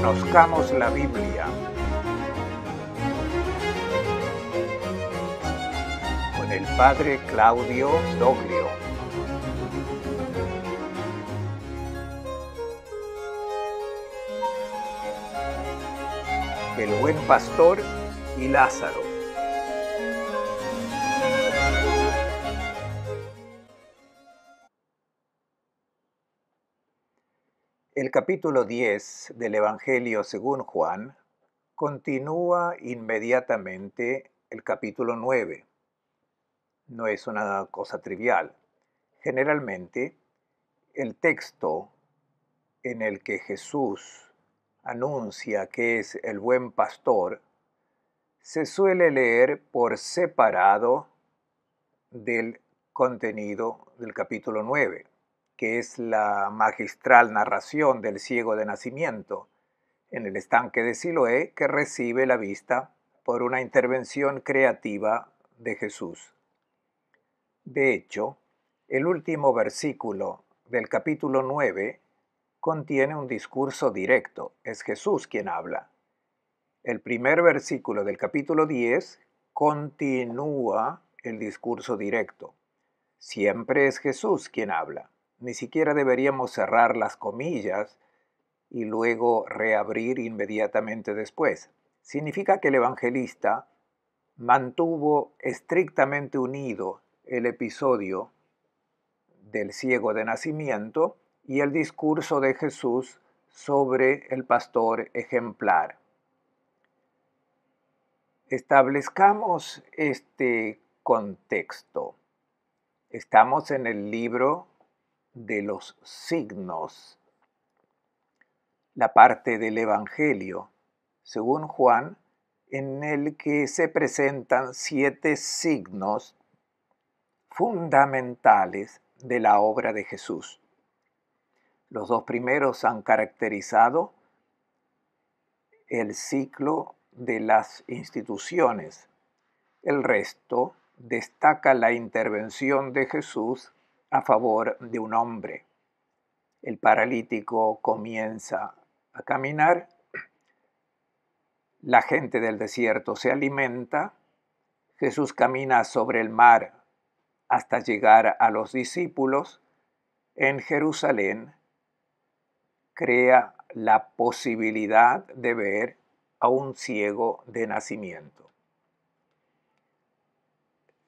Conozcamos la Biblia con el Padre Claudio Doglio. El buen pastor y Lázaro. El capítulo 10 del Evangelio según Juan continúa inmediatamente el capítulo 9. No es una cosa trivial. Generalmente, el texto en el que Jesús anuncia que es el buen pastor se suele leer por separado del contenido del capítulo 9, que es la magistral narración del ciego de nacimiento en el estanque de Siloé, que recibe la vista por una intervención creativa de Jesús. De hecho, el último versículo del capítulo 9 contiene un discurso directo, es Jesús quien habla. El primer versículo del capítulo 10 continúa el discurso directo. Siempre es Jesús quien habla. Ni siquiera deberíamos cerrar las comillas y luego reabrir inmediatamente después. Significa que el evangelista mantuvo estrictamente unido el episodio del ciego de nacimiento y el discurso de Jesús sobre el pastor ejemplar. Establezcamos este contexto. Estamos en el libro de los signos, la parte del Evangelio, según Juan, en el que se presentan 7 signos fundamentales de la obra de Jesús. Los 2 primeros han caracterizado el ciclo de las instituciones. El resto destaca la intervención de Jesús a favor de un hombre. El paralítico comienza a caminar, la gente del desierto se alimenta, Jesús camina sobre el mar hasta llegar a los discípulos. En Jerusalén crea la posibilidad de ver a un ciego de nacimiento.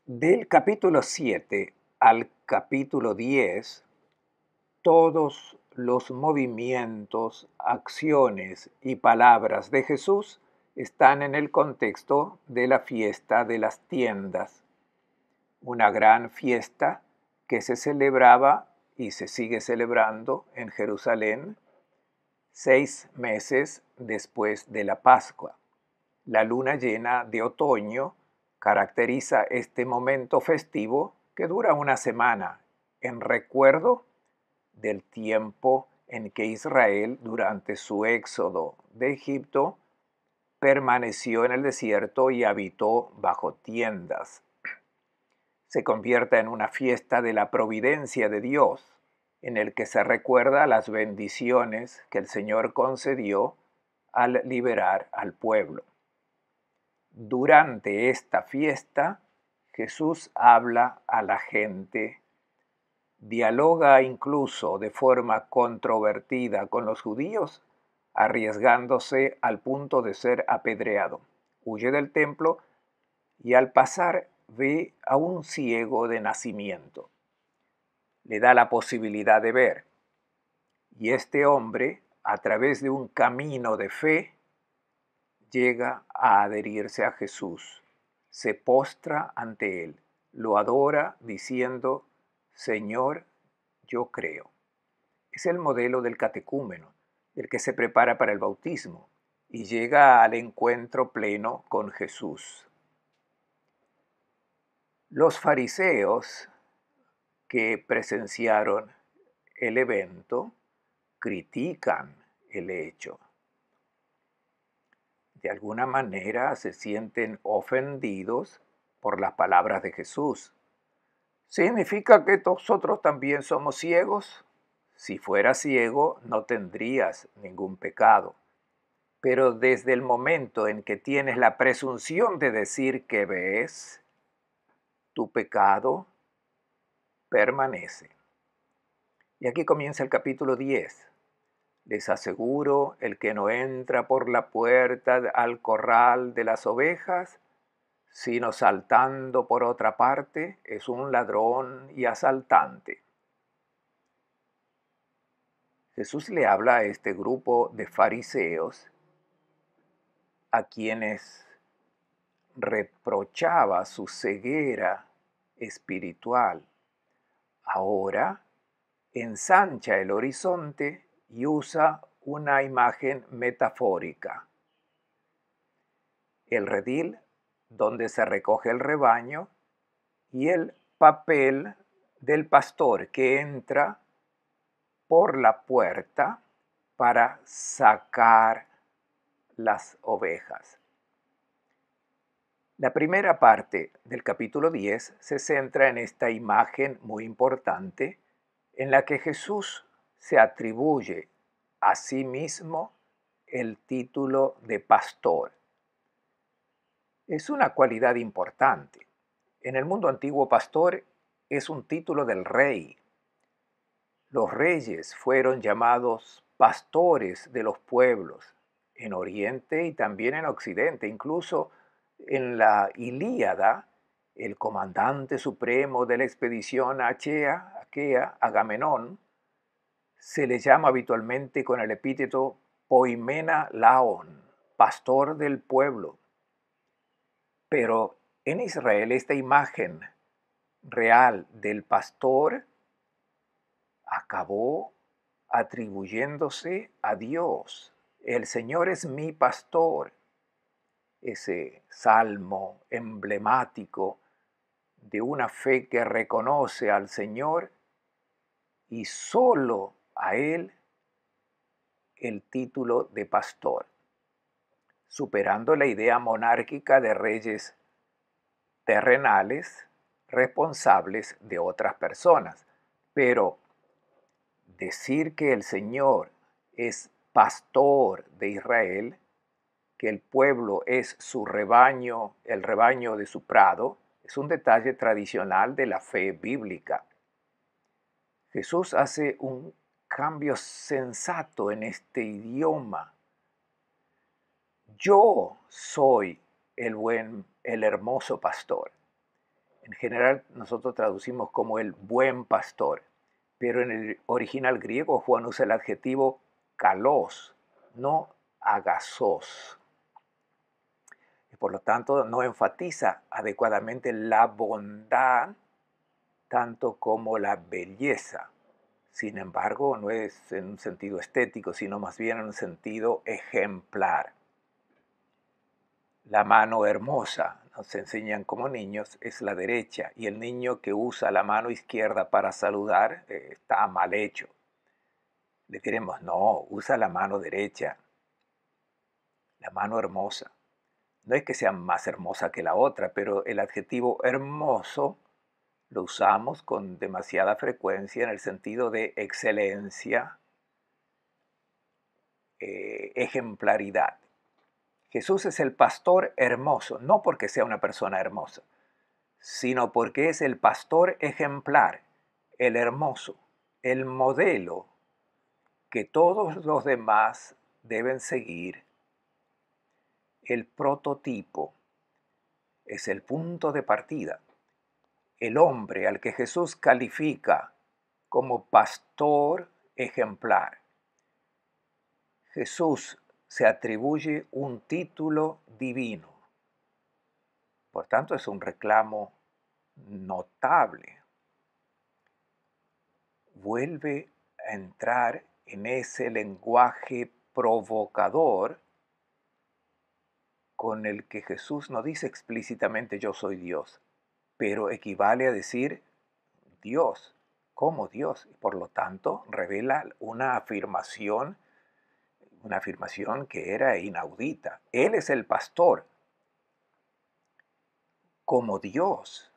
Del capítulo 7 al capítulo 10, todos los movimientos, acciones y palabras de Jesús están en el contexto de la fiesta de las tiendas, una gran fiesta que se celebraba y se sigue celebrando en Jerusalén 6 meses después de la Pascua. La luna llena de otoño caracteriza este momento festivo que dura una semana en recuerdo del tiempo en que Israel, durante su éxodo de Egipto, permaneció en el desierto y habitó bajo tiendas. Se convierte en una fiesta de la providencia de Dios, en el que se recuerda las bendiciones que el Señor concedió al liberar al pueblo. Durante esta fiesta, Jesús habla a la gente, dialoga incluso de forma controvertida con los judíos, arriesgándose al punto de ser apedreado. Huye del templo y al pasar ve a un ciego de nacimiento. Le da la posibilidad de ver. Y este hombre, a través de un camino de fe, llega a adherirse a Jesús. Se postra ante él, lo adora diciendo: Señor, yo creo. Es el modelo del catecúmeno, del que se prepara para el bautismo y llega al encuentro pleno con Jesús. Los fariseos que presenciaron el evento critican el hecho. De alguna manera se sienten ofendidos por las palabras de Jesús. ¿Significa que nosotros también somos ciegos? Si fueras ciego, no tendrías ningún pecado. Pero desde el momento en que tienes la presunción de decir que ves, tu pecado permanece. Y aquí comienza el capítulo 10. Les aseguro, el que no entra por la puerta al corral de las ovejas, sino saltando por otra parte, es un ladrón y asaltante. Jesús le habla a este grupo de fariseos a quienes reprochaba su ceguera espiritual. Ahora ensancha el horizonte y usa una imagen metafórica. El redil donde se recoge el rebaño y el papel del pastor que entra por la puerta para sacar las ovejas. La primera parte del capítulo 10 se centra en esta imagen muy importante en la que Jesús se atribuye a sí mismo el título de pastor. Es una cualidad importante. En el mundo antiguo, pastor es un título del rey. Los reyes fueron llamados pastores de los pueblos en Oriente y también en Occidente. Incluso en la Ilíada, el comandante supremo de la expedición Aquea, Agamenón, se le llama habitualmente con el epíteto Poimena Laon, pastor del pueblo. Pero en Israel esta imagen real del pastor acabó atribuyéndose a Dios. El Señor es mi pastor. Ese salmo emblemático de una fe que reconoce al Señor y solo a Él el título de pastor, superando la idea monárquica de reyes terrenales responsables de otras personas. Pero decir que el Señor es pastor de Israel, que el pueblo es su rebaño, el rebaño de su prado, es un detalle tradicional de la fe bíblica. Jesús hace un cambio sensato en este idioma. Yo soy el hermoso pastor. En general nosotros traducimos como el buen pastor, pero en el original griego Juan usa el adjetivo kalos, no agasos. Y por lo tanto no enfatiza adecuadamente la bondad tanto como la belleza. Sin embargo, no es en un sentido estético, sino más bien en un sentido ejemplar. La mano hermosa, nos enseñan como niños, es la derecha, y el niño que usa la mano izquierda para saludar está mal hecho. Le diremos, no, usa la mano derecha, la mano hermosa. No es que sea más hermosa que la otra, pero el adjetivo hermoso lo usamos con demasiada frecuencia en el sentido de excelencia, ejemplaridad. Jesús es el pastor hermoso, no porque sea una persona hermosa, sino porque es el pastor ejemplar, el hermoso, el modelo que todos los demás deben seguir. El prototipo es el punto de partida. El hombre al que Jesús califica como pastor ejemplar. Jesús se atribuye un título divino. Por tanto, es un reclamo notable. Vuelve a entrar en ese lenguaje provocador con el que Jesús no dice explícitamente yo soy Dios, pero equivale a decir Dios, como Dios, y por lo tanto revela una afirmación que era inaudita. Él es el pastor, como Dios,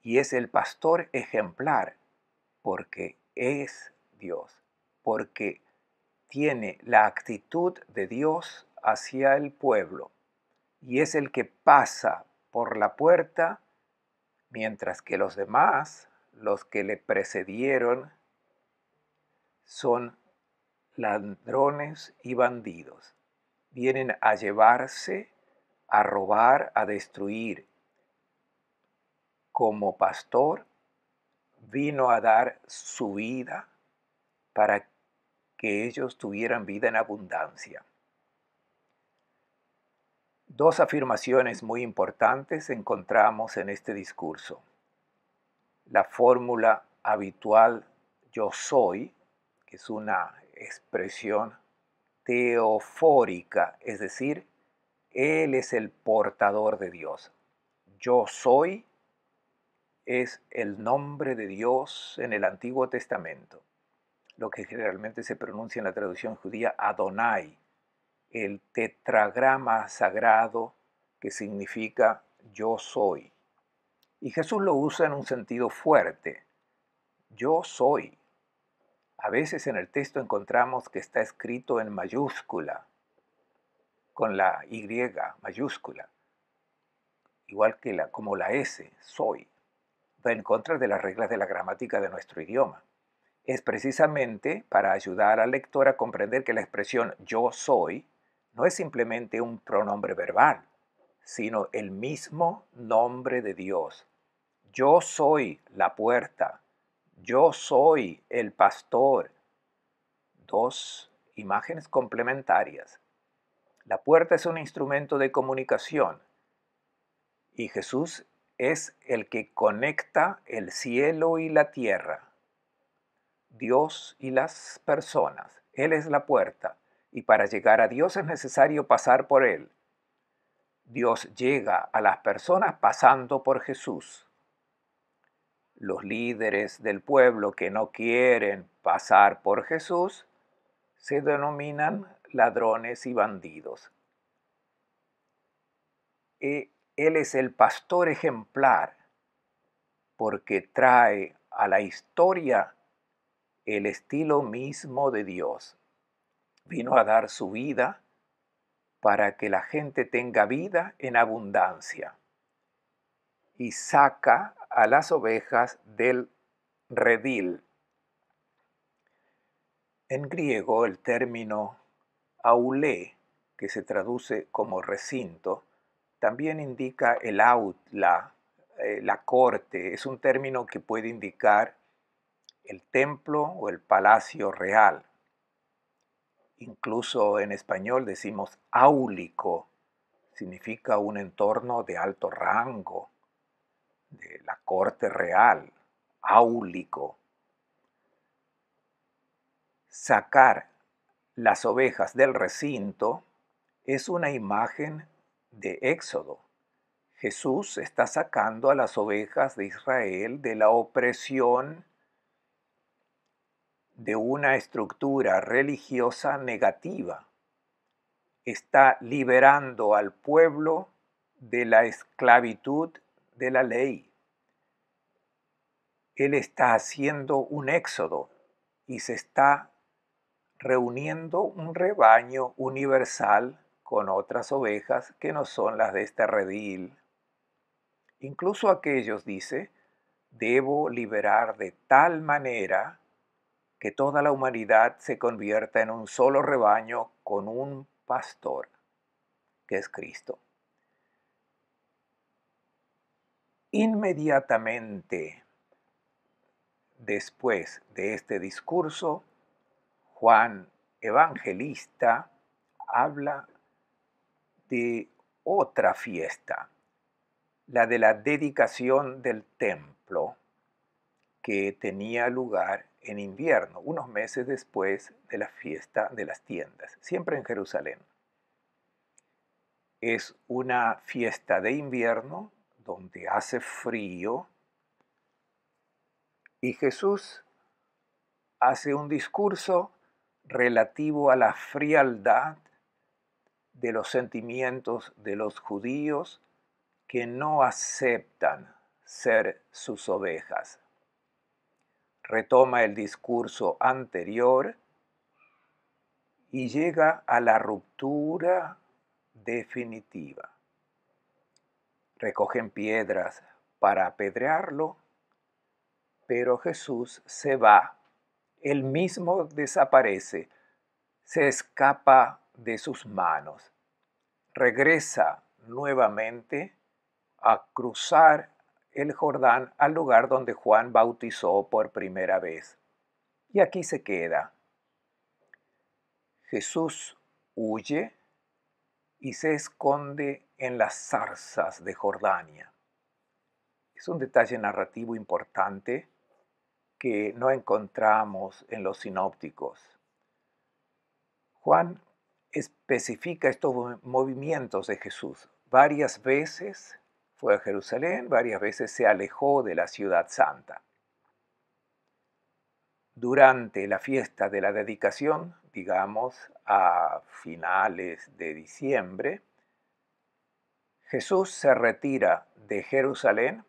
y es el pastor ejemplar, porque es Dios, porque tiene la actitud de Dios hacia el pueblo y es el que pasa por la puerta, mientras que los demás, los que le precedieron, son ladrones y bandidos. Vienen a llevarse, a robar, a destruir. Como pastor, vino a dar su vida para que ellos tuvieran vida en abundancia. Dos afirmaciones muy importantes encontramos en este discurso. La fórmula habitual yo soy, que es una expresión teofórica, es decir, Él es el portador de Dios. Yo soy es el nombre de Dios en el Antiguo Testamento, lo que generalmente se pronuncia en la traducción judía Adonai, el tetragrama sagrado que significa yo soy. Y Jesús lo usa en un sentido fuerte, yo soy. A veces en el texto encontramos que está escrito en mayúscula, con la Y mayúscula, igual que como la S, soy. Va en contra de las reglas de la gramática de nuestro idioma. Es precisamente para ayudar al lector a comprender que la expresión yo soy no es simplemente un pronombre verbal, sino el mismo nombre de Dios. Yo soy la puerta, yo soy el pastor. Dos imágenes complementarias. La puerta es un instrumento de comunicación y Jesús es el que conecta el cielo y la tierra, Dios y las personas. Él es la puerta y para llegar a Dios es necesario pasar por Él. Dios llega a las personas pasando por Jesús. Los líderes del pueblo que no quieren pasar por Jesús se denominan ladrones y bandidos. Él es el pastor ejemplar porque trae a la historia el estilo mismo de Dios. Vino a dar su vida para que la gente tenga vida en abundancia y saca a las ovejas del redil. En griego el término aulé, que se traduce como recinto, también indica el aula, la corte. Es un término que puede indicar el templo o el palacio real. Incluso en español decimos áulico, significa un entorno de alto rango, de la corte real, áulico. Sacar las ovejas del recinto es una imagen de Éxodo. Jesús está sacando a las ovejas de Israel de la opresión de una estructura religiosa negativa. Está liberando al pueblo de la esclavitud de la ley. Él está haciendo un éxodo y se está reuniendo un rebaño universal con otras ovejas que no son las de este redil. Incluso aquellos, dice, debo liberar de tal manera que toda la humanidad se convierta en un solo rebaño con un pastor, que es Cristo. Inmediatamente después de este discurso, Juan Evangelista habla de otra fiesta, la de la dedicación del templo, que tenía lugar en invierno, unos meses después de la fiesta de las tiendas, siempre en Jerusalén. Es una fiesta de invierno donde hace frío y Jesús hace un discurso relativo a la frialdad de los sentimientos de los judíos que no aceptan ser sus ovejas. Retoma el discurso anterior y llega a la ruptura definitiva. Recogen piedras para apedrearlo, pero Jesús se va, él mismo desaparece, se escapa de sus manos, regresa nuevamente a cruzar el Jordán al lugar donde Juan bautizó por primera vez. Y aquí se queda. Jesús huye y se esconde en las zarzas de Jordania. Es un detalle narrativo importante que no encontramos en los sinópticos. Juan especifica estos movimientos de Jesús. Varias veces fue a Jerusalén, varias veces se alejó de la ciudad santa. Durante la fiesta de la dedicación, digamos a finales de diciembre, Jesús se retira de Jerusalén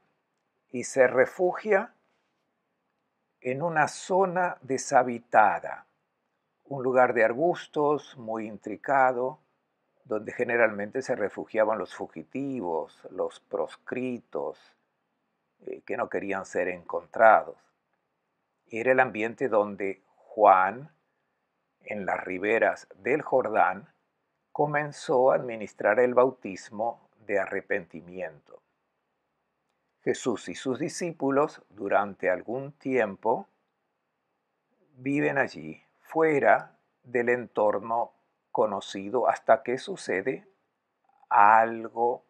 y se refugia en una zona deshabitada, un lugar de arbustos muy intrincado, donde generalmente se refugiaban los fugitivos, los proscritos, que no querían ser encontrados. Era el ambiente donde Juan, en las riberas del Jordán, comenzó a administrar el bautismo de arrepentimiento. Jesús y sus discípulos durante algún tiempo viven allí, fuera del entorno conocido, hasta que sucede algo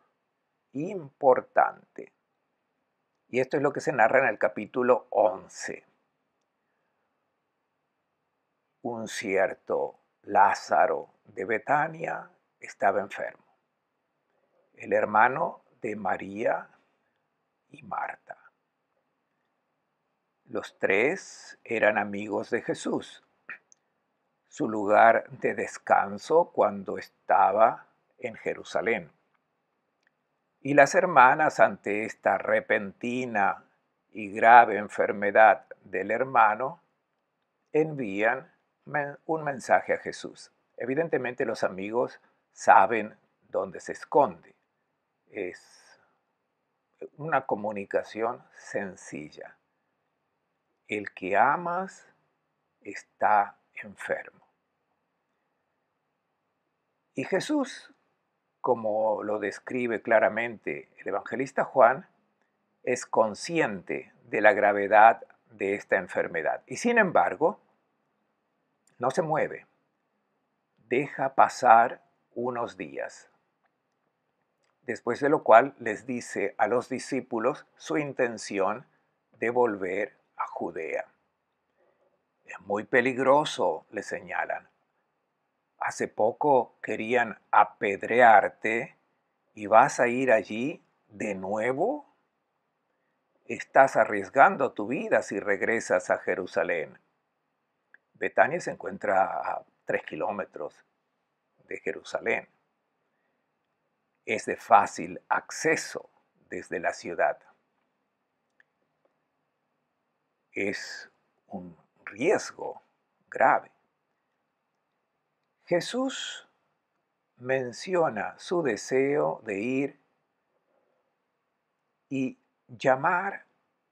importante. Y esto es lo que se narra en el capítulo 11. Un cierto Lázaro de Betania estaba enfermo, el hermano de María y Marta. Los tres eran amigos de Jesús, su lugar de descanso cuando estaba en Jerusalén. Y las hermanas, ante esta repentina y grave enfermedad del hermano, envían un mensaje a Jesús. Evidentemente los amigos saben dónde se esconde. Es una comunicación sencilla. El que amas está enfermo. Y Jesús, como lo describe claramente el evangelista Juan, es consciente de la gravedad de esta enfermedad. Y sin embargo, no se mueve. Deja pasar unos días. Después de lo cual les dice a los discípulos su intención de volver a Judea. Es muy peligroso, le señalan. Hace poco querían apedrearte y vas a ir allí de nuevo. Estás arriesgando tu vida si regresas a Jerusalén. Betania se encuentra a 3 kilómetros de Jerusalén. Es de fácil acceso desde la ciudad. Es un riesgo grave. Jesús menciona su deseo de ir y llamar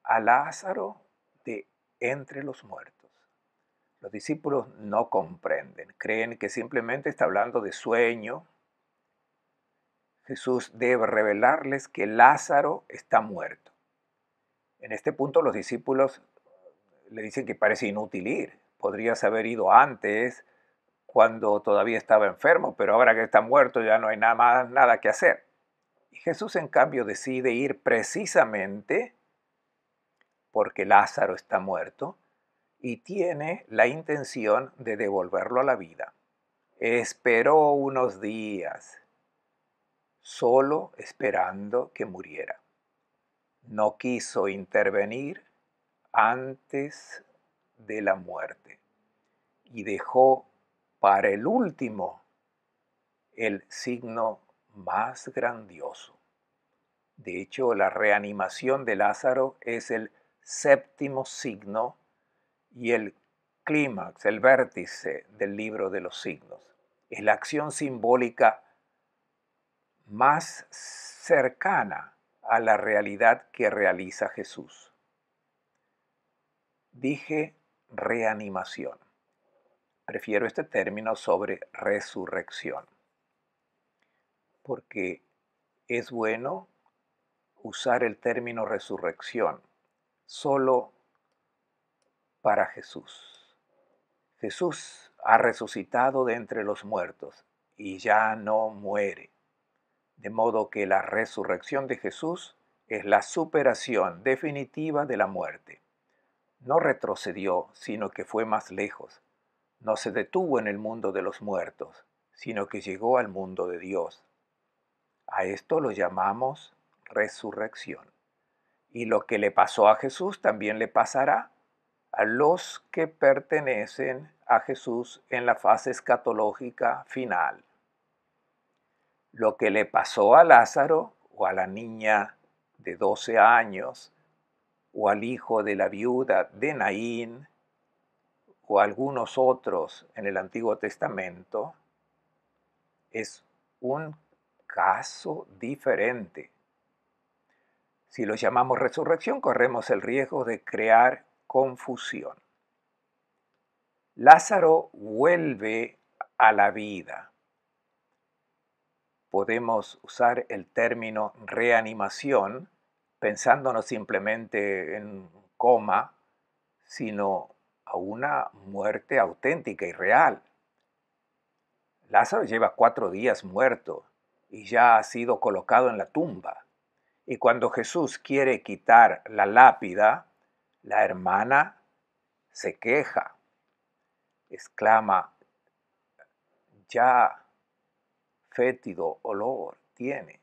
a Lázaro de entre los muertos. Los discípulos no comprenden, creen que simplemente está hablando de sueño. Jesús debe revelarles que Lázaro está muerto. En este punto los discípulos le dicen que parece inútil ir. Podrías haber ido antes, cuando todavía estaba enfermo, pero ahora que está muerto ya no hay nada que hacer. Y Jesús, en cambio, decide ir precisamente porque Lázaro está muerto y tiene la intención de devolverlo a la vida. Esperó unos días, solo esperando que muriera. No quiso intervenir antes de la muerte y dejó para el último el signo más grandioso. De hecho, la reanimación de Lázaro es el séptimo signo y el clímax, el vértice del libro de los signos. Es la acción simbólica más cercana a la realidad que realiza Jesús. Dije reanimación. Prefiero este término sobre resurrección, porque es bueno usar el término resurrección solo para Jesús. Jesús ha resucitado de entre los muertos y ya no muere. De modo que la resurrección de Jesús es la superación definitiva de la muerte. No retrocedió, sino que fue más lejos. No se detuvo en el mundo de los muertos, sino que llegó al mundo de Dios. A esto lo llamamos resurrección. Y lo que le pasó a Jesús también le pasará a los que pertenecen a Jesús en la fase escatológica final. Lo que le pasó a Lázaro o a la niña de 12 años o al hijo de la viuda de Naín o a algunos otros en el Antiguo Testamento es un caso diferente. Si lo llamamos resurrección, corremos el riesgo de crear confusión. Lázaro vuelve a la vida. Podemos usar el término reanimación pensando no simplemente en coma, sino a una muerte auténtica y real. Lázaro lleva 4 días muerto y ya ha sido colocado en la tumba. Y cuando Jesús quiere quitar la lápida, la hermana se queja, exclama, ya fétido olor tiene.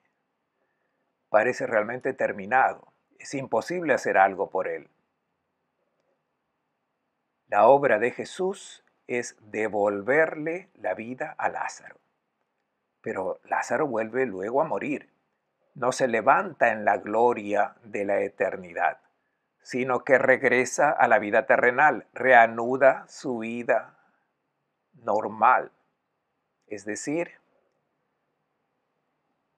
Parece realmente terminado. Es imposible hacer algo por él. La obra de Jesús es devolverle la vida a Lázaro. Pero Lázaro vuelve luego a morir. No se levanta en la gloria de la eternidad, sino que regresa a la vida terrenal, reanuda su vida normal. Es decir,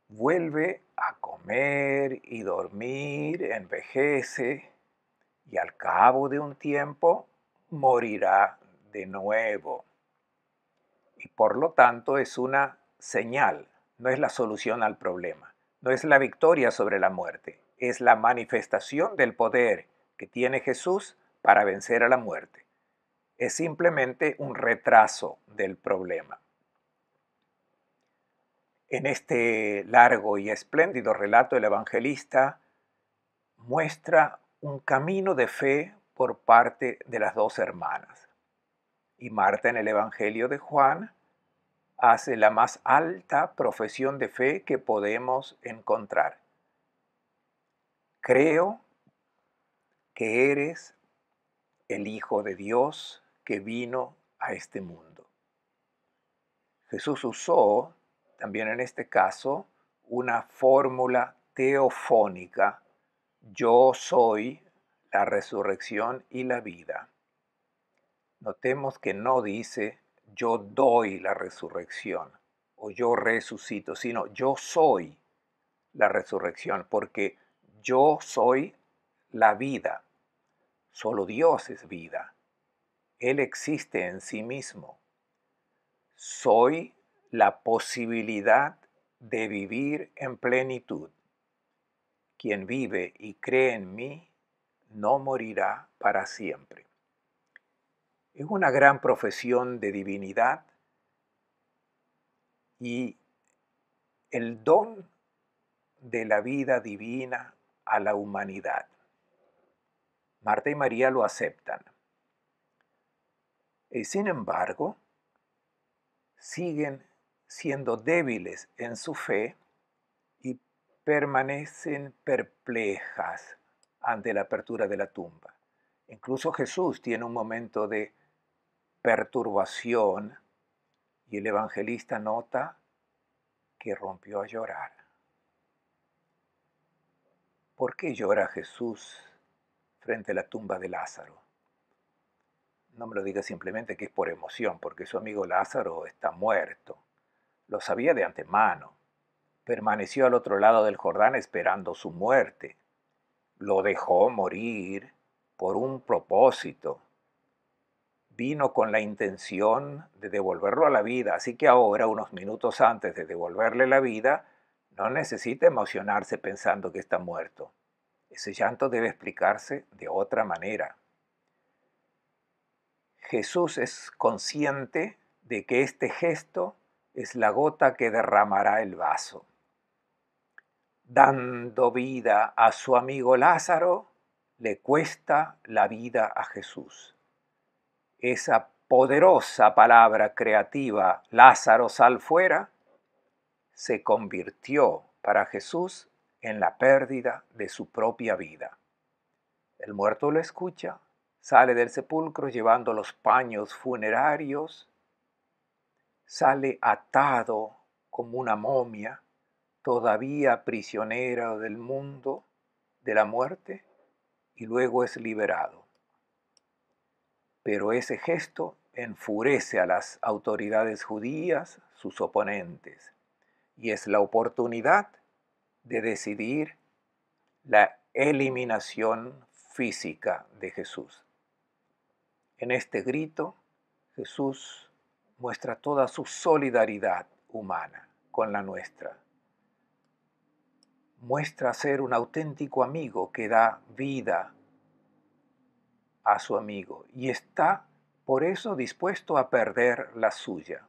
vuelve a comer y dormir, envejece y al cabo de un tiempo morirá de nuevo. Y por lo tanto es una señal, no es la solución al problema, no es la victoria sobre la muerte, es la manifestación del poder que tiene Jesús para vencer a la muerte. Es simplemente un retraso del problema. En este largo y espléndido relato, el evangelista muestra un camino de fe por parte de las dos hermanas. Y Marta en el Evangelio de Juan hace la más alta profesión de fe que podemos encontrar. Creo que eres el Hijo de Dios que vino a este mundo. Jesús usó también en este caso una fórmula teofónica. Yo soy la resurrección y la vida. Notemos que no dice yo doy la resurrección o yo resucito, sino yo soy la resurrección, porque yo soy la vida. Solo Dios es vida. Él existe en sí mismo. Soy la posibilidad de vivir en plenitud. Quien vive y cree en mí no morirá para siempre. Es una gran profesión de divinidad y el don de la vida divina a la humanidad. Marta y María lo aceptan. Y sin embargo, siguen siendo débiles en su fe y permanecen perplejas ante la apertura de la tumba. Incluso Jesús tiene un momento de perturbación y el evangelista nota que rompió a llorar. ¿Por qué llora Jesús frente a la tumba de Lázaro? No me lo diga simplemente que es por emoción, porque su amigo Lázaro está muerto. Lo sabía de antemano. Permaneció al otro lado del Jordán esperando su muerte. Lo dejó morir por un propósito. Vino con la intención de devolverlo a la vida, así que ahora, unos minutos antes de devolverle la vida, no necesita emocionarse pensando que está muerto. Ese llanto debe explicarse de otra manera. Jesús es consciente de que este gesto es la gota que derramará el vaso. Dando vida a su amigo Lázaro, le cuesta la vida a Jesús. Esa poderosa palabra creativa, Lázaro, sal fuera, se convirtió para Jesús en la pérdida de su propia vida. El muerto lo escucha, sale del sepulcro llevando los paños funerarios, sale atado como una momia, todavía prisionero del mundo, de la muerte, y luego es liberado. Pero ese gesto enfurece a las autoridades judías, sus oponentes, y es la oportunidad de decidir la eliminación física de Jesús. En este grito, Jesús muestra toda su solidaridad humana con la nuestra. Muestra ser un auténtico amigo que da vida a su amigo y está por eso dispuesto a perder la suya.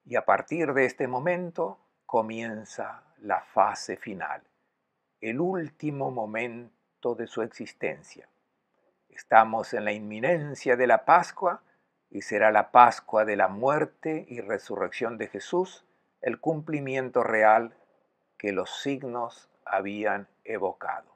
Y a partir de este momento comienza la fase final, el último momento de su existencia. Estamos en la inminencia de la Pascua y será la Pascua de la muerte y resurrección de Jesús el cumplimiento real que los signos habían evocado.